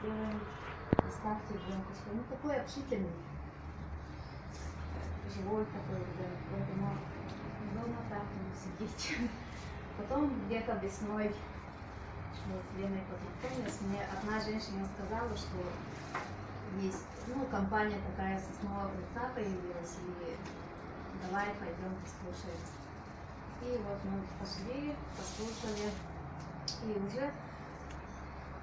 сделаем, оставьте ребенка. Ну, такой общительный, живой такой ребенок, поэтому дома так не сидеть. Потом где-то весной мы с Леной познакомились, мне одна женщина сказала, что есть, ну, компания такая «Соснового кольца» появилась, и давай пойдем послушаем. И вот мы пошли, послушали, и уже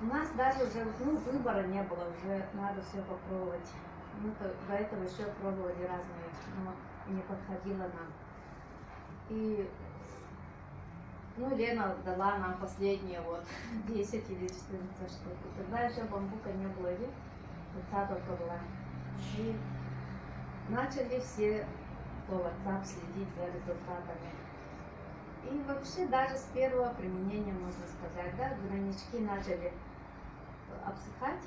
у нас даже уже, ну, выбора не было, уже надо все попробовать. Мы до этого еще пробовали разные, но не подходило нам. И, ну, Лена дала нам последние вот 10 или 14 штук. Тогда еще бамбука не было, и кольца только была. И начали все по WhatsApp следить за результатами. И вообще даже с первого применения, можно сказать, да, гранички начали обсыхать,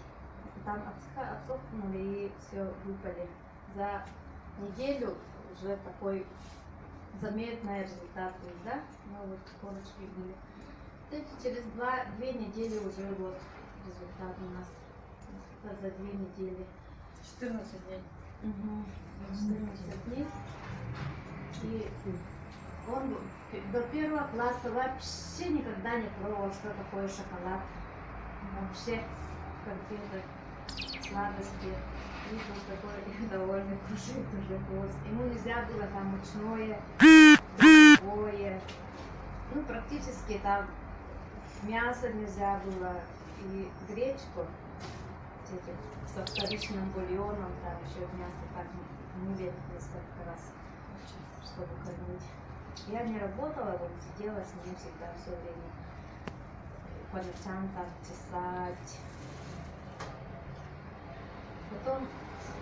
там обсохнули и все выпали. За неделю уже такой заметный результат есть, да, ну вот корочки были. Через 2 недели уже вот результат у нас за 2 недели. 14 дней. Угу. 14 дней. И он до первого класса вообще никогда не пробовал, что такое шоколад. Вообще конфеты, сладости. И был такой довольный, кушает уже хвост. Ему нельзя было там мучное, другое. Ну, практически там мясо нельзя было, и гречку со вторичным бульоном, там еще мясо так мыли несколько раз, чтобы кормить. Я не работала, вот сидела с ним всегда все время. По ночам там чесать. Потом,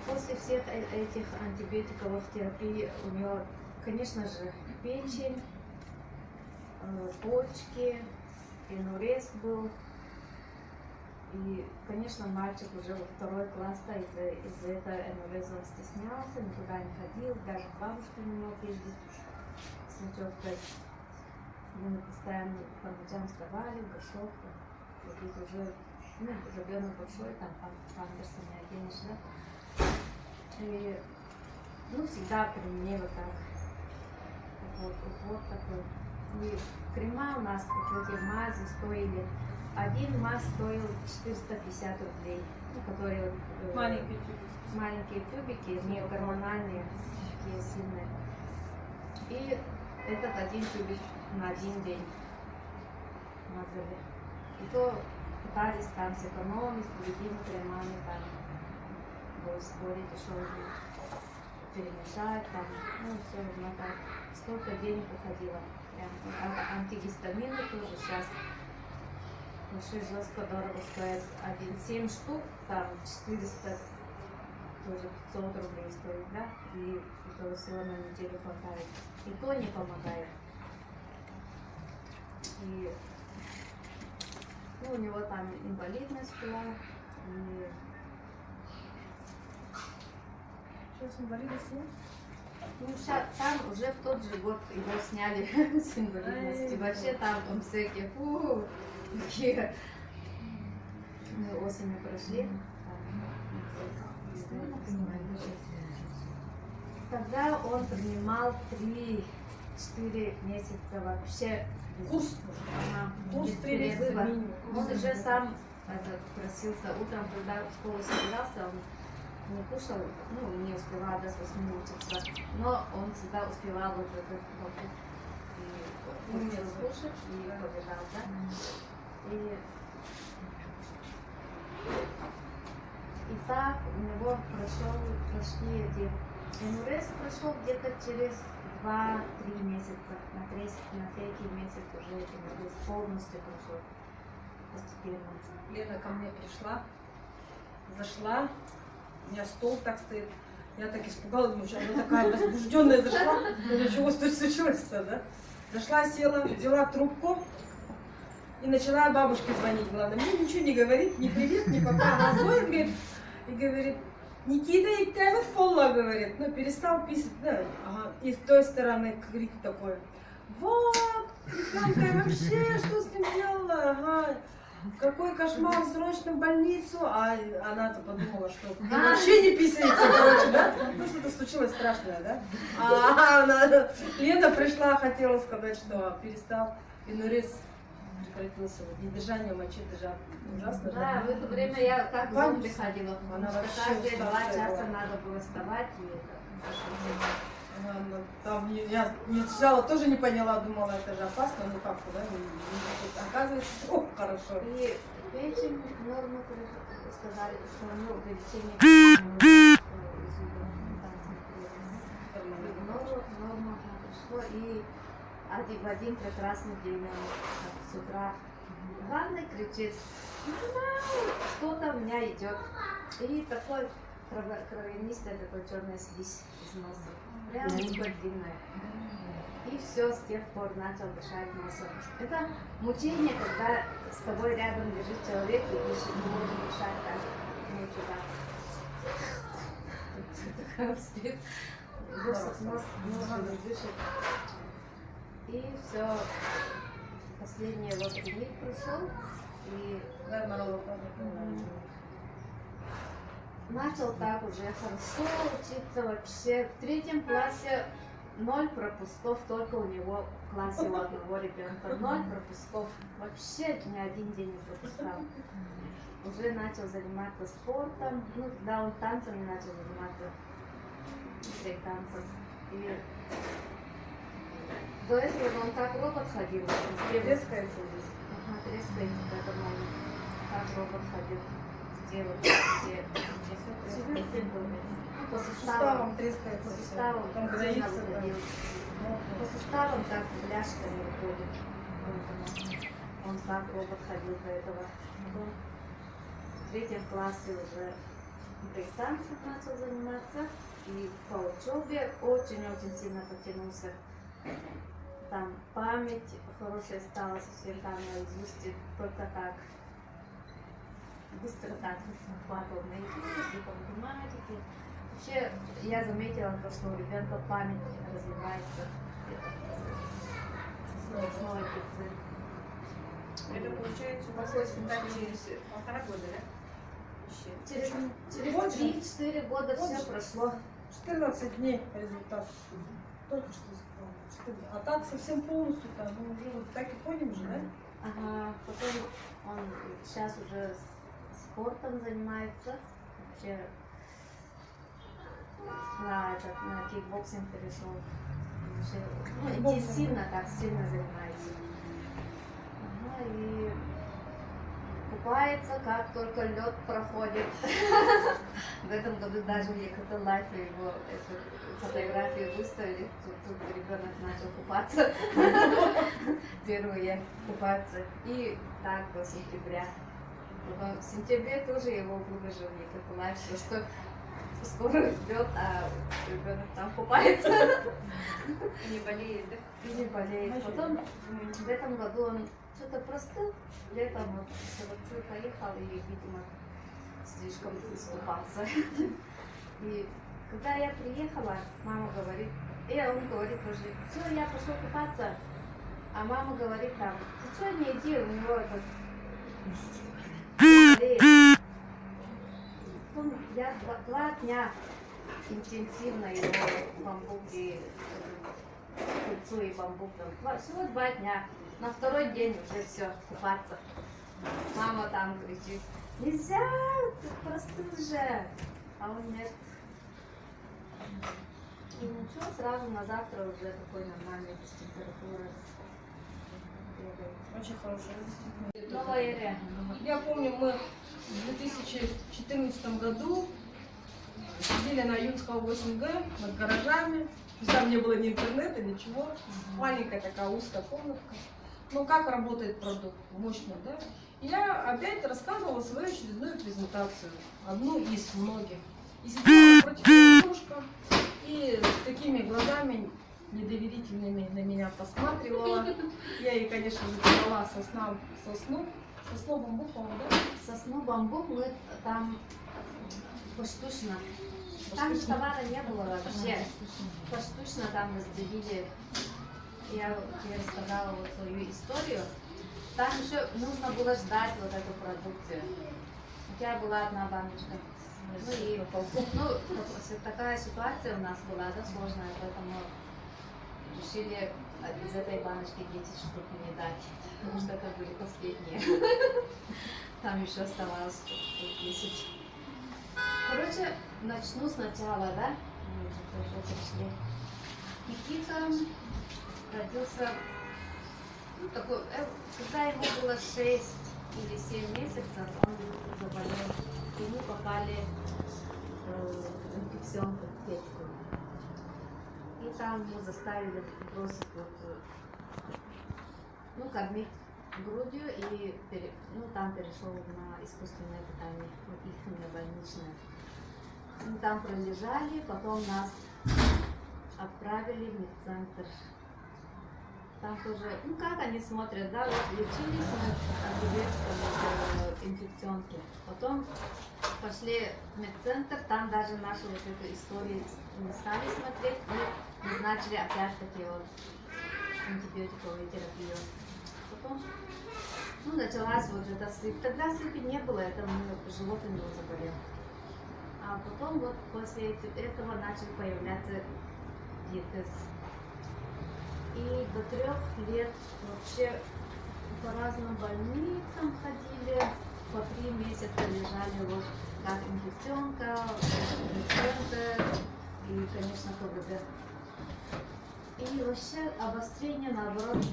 после всех этих антибиотиковых терапий, у него, конечно же, печень, почки, энурез был. И, конечно, мальчик уже во 2 класс из-за этого энуреза стеснялся, никуда не ходил, даже к бабушке не мог ездить с ночевкой. Мы постоянно по ночам вставали, горшок, ведь уже, ну, ребенок большой, там памперсы не оденешь, да? И, ну, всегда при мне вот так, вот такой. И крема у нас, вот эти мази стоили, один мазь стоил 450 рублей, ну, которые маленькие тюбики, не гормональные, такие сильные. И этот один тюбик на 1 день мазали. И то пытались там сэкономить, с другими кремами там более дешевыми перемешать, там, ну, все равно так. Столько денег уходило. Прям. А антигистамины тоже сейчас вообще жестко дорого стоят. 7 штук, там 400, тоже 500 рублей стоит, да? И этого всего на неделю хватает. И то не помогает. И, ну, у него там инвалидность была. И... Что с инвалидностью? Ну, там уже в тот же год его сняли с инвалидности. Вообще там всякие, такие. Мы осенью прошли. Тогда он принимал 3-4 месяца вообще Курс? без перерыва. Он уже сам просился утром, когда в школу собирался, он не кушал, ну, не успевал до 8 учиться, но он всегда успевал вот этот и хотел кушать и побежал, да? И так у него прошли эти энурез прошел где-то через 2-3 месяца, на 3-й месяц уже энурез полностью прошел постепенно. Лена ко мне пришла, зашла, у меня стол так стоит, я так испугалась, думаю, что она такая возбужденная зашла, думаю, чего случилось-то, да? Зашла, села, взяла трубку и начала бабушке звонить, главное, мне ничего не говорит, ни привет, ни пока, она звонит, говорит, и говорит, Никита Икаев Полла, говорит, ну перестал писать, да, ага. И с той стороны крик такой, вот, Иканка, вообще, что с ним делала, ага. какой кошмар, срочно в больницу. А она-то подумала, что вообще не писается, короче, да? Ну, что-то случилось страшное, да? Лена пришла, хотела сказать, что перестал энурез. Прекратился, вот недержание мочи, это же ужасно. Да, в это время я как зомби ходила, потому что каждые 2 часа надо было вставать. Там я сначала тоже не поняла, думала, это же опасно, ну как, да? Оказывается, о, хорошо. И печень норму сказали, что увеличение норма пришло, и в один прекрасный день он с утра в ванной кричит: «Мама, что-то у меня идет». И такой кровянистая, такой черная слизь из носа. Прям такой длинная. И все, с тех пор начал дышать носом. Это мучение, когда с тобой рядом лежит человек и дышит, не может дышать так. Ну, чудак. Спит. Нос не дышит. И все. Последний вот лимит пришел. И начал так уже хорошо учиться вообще. В 3 классе 0 пропусков, только у него в классе у одного ребенка 0 пропусков. Вообще ни один день не пропускал. Уже начал заниматься спортом. Ну, когда он танцами начал заниматься, танцем. И до этого он как робот ходил. Трескается здесь. Ага, трескается, поэтому он как робот ходил. Где вот, где по суставам трескается. По суставам там сильно граница, выходил. По суставам так бляшками выходит. Он как робот ходил до этого. В 3 классе уже брейк-танцем начал заниматься. И по учебе очень-очень сильно потянулся. Там память хорошая стала, совсем там наизусть, только так. Быстро так охватывал наизусть, и по математике. Вообще, я заметила то, что у ребенка память развивается. Снова пиццы. Это получается у вас через 1,5 года, да? Через 3-4 года все прошло. 14 дней результат. Только что сказала. А так совсем полностью там, мы уже вот так и ходим же, да? Ага, потом он сейчас уже спортом занимается. Вообще на кикбоксинг перешел. Вообще, ну, интенсивно, так сильно занимается. Ага, и купается, как только лед проходит. В этом году даже в Екатеринбурге его фотографию выставили. Тут ребенок начал купаться. Первые купаться. И так до сентября. Потом в сентябре тоже его выложил в Екатеринбурге, что скоро ждет, а ребенок там купается. И не болеет, да? И не болеет. Потом в этом году он что-то простыл, летом вот Саварчуй поехал и, видимо, слишком искупался. И когда я приехала, мама говорит, он говорит уже, все, я пошел купаться. А мама говорит там, ты что, не иди, у него этот болеет. Я 2 дня интенсивно его бамбуки, пыльцу и бамбук. Всего 2 дня. На 2-й день уже все, купаться. Мама там кричит, нельзя, ты простыл же. А он нет. И ничего, сразу на завтра уже такой нормальный, без температуры. Очень хорошая. Новая эрия. Я помню, мы в 2014 году сидели на Юнского 8Г над гаражами. Там не было ни интернета, ничего. Маленькая такая узкая комнатка. Ну, как работает продукт? Мощно, да? И я опять рассказывала свою очередную презентацию. Одну из многих. И сидела против меня девушка и с такими глазами недоверительными на меня посматривала. Я ей, конечно же, подала сосну бамбуковую, да? Сосну бамбук мы там поштучно. Там же товара не было вообще. Поштучно там разделили. Я рассказала вот свою историю. там еще нужно было ждать вот эту продукцию. У тебя была одна баночка. Ну и такая ситуация у нас была, да, сложная, поэтому решили из этой баночки 10 штук не дать, потому что это были последние. Там еще оставалось штук 10. Короче, начну сначала, да? Мы уже пришли. Никита родился, ну, такой, когда ему было 6 или 7 месяцев, он заболел. К нему попали инфекционку в печку. И там его заставили бросить кормить грудью, и там перешел на искусственное питание, их больничное. Мы там пролежали, потом нас отправили в медцентр. Там тоже, как они смотрят, да, вот лечились мы антибиотиками инфекционки. Потом пошли в медцентр, там даже нашу вот эту историю не стали смотреть, и назначили опять-таки вот антибиотиковую терапию. Потом, началась вот эта сыпь. Тогда сыпи не было, это живот у него заболел. А потом вот после этого начал появляться диатез. И до 3 лет вообще по разным больницам ходили, по 3 месяца лежали вот как инфекционка, медцентр и, конечно, КВД. И вообще обострение, наоборот,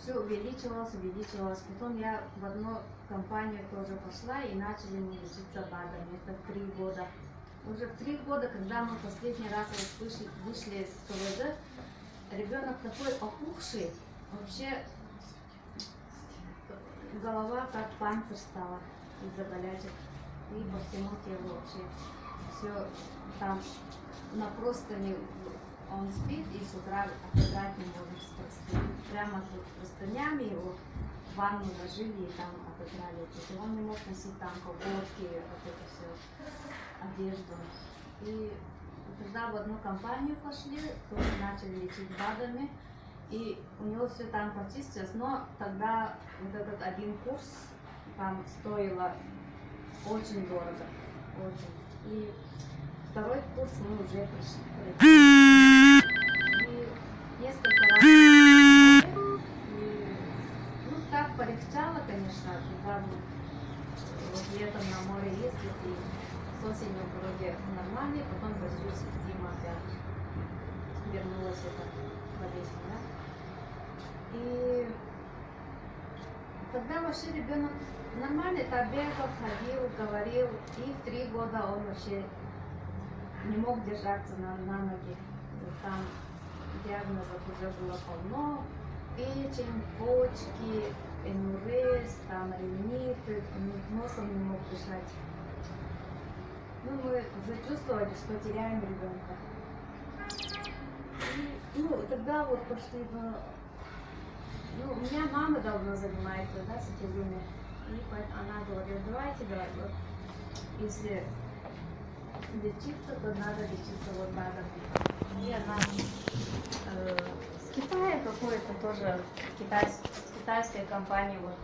все увеличивалось. Потом я в одну компанию тоже пошла и начали мы лечиться БАДами. Это 3 года. Уже в 3 года, когда мы последний раз вышли из КВД, ребенок такой опухший, вообще голова как панцирь стала из-за болячек. И по всему телу вообще все там на простыне он спит, и с утра отодрать не может с простыни. Прямо тут простынями его в ванну ложили и там отодрали. И он не мог носить там колготки, вот это все, одежду. И когда в одну компанию пошли, тоже начали лечить БАДами, и у него все там почистилось, но тогда вот этот один курс там стоило очень дорого, очень. И 2-й курс мы уже пришли. И несколько раз и, так полегчало, конечно, когда вот летом на море ездить, и с осенью вроде нормально, потом за всю зиму опять вернулась эта болезнь, да? И тогда вообще ребенок нормально бегал, ходил, говорил, и в 3 года он вообще не мог держаться на ноги. Там диагнозов уже было полно: печень, почки, энурез, там ринит, носом не мог дышать. Мы уже чувствовали, что теряем ребенка. И, тогда вот пошли у меня мама давно занимается, да, с этими. И она говорит, давайте, вот, если лечиться, то надо лечиться вот БАДом. И она с Китая какой-то тоже, с китайской компании, вот,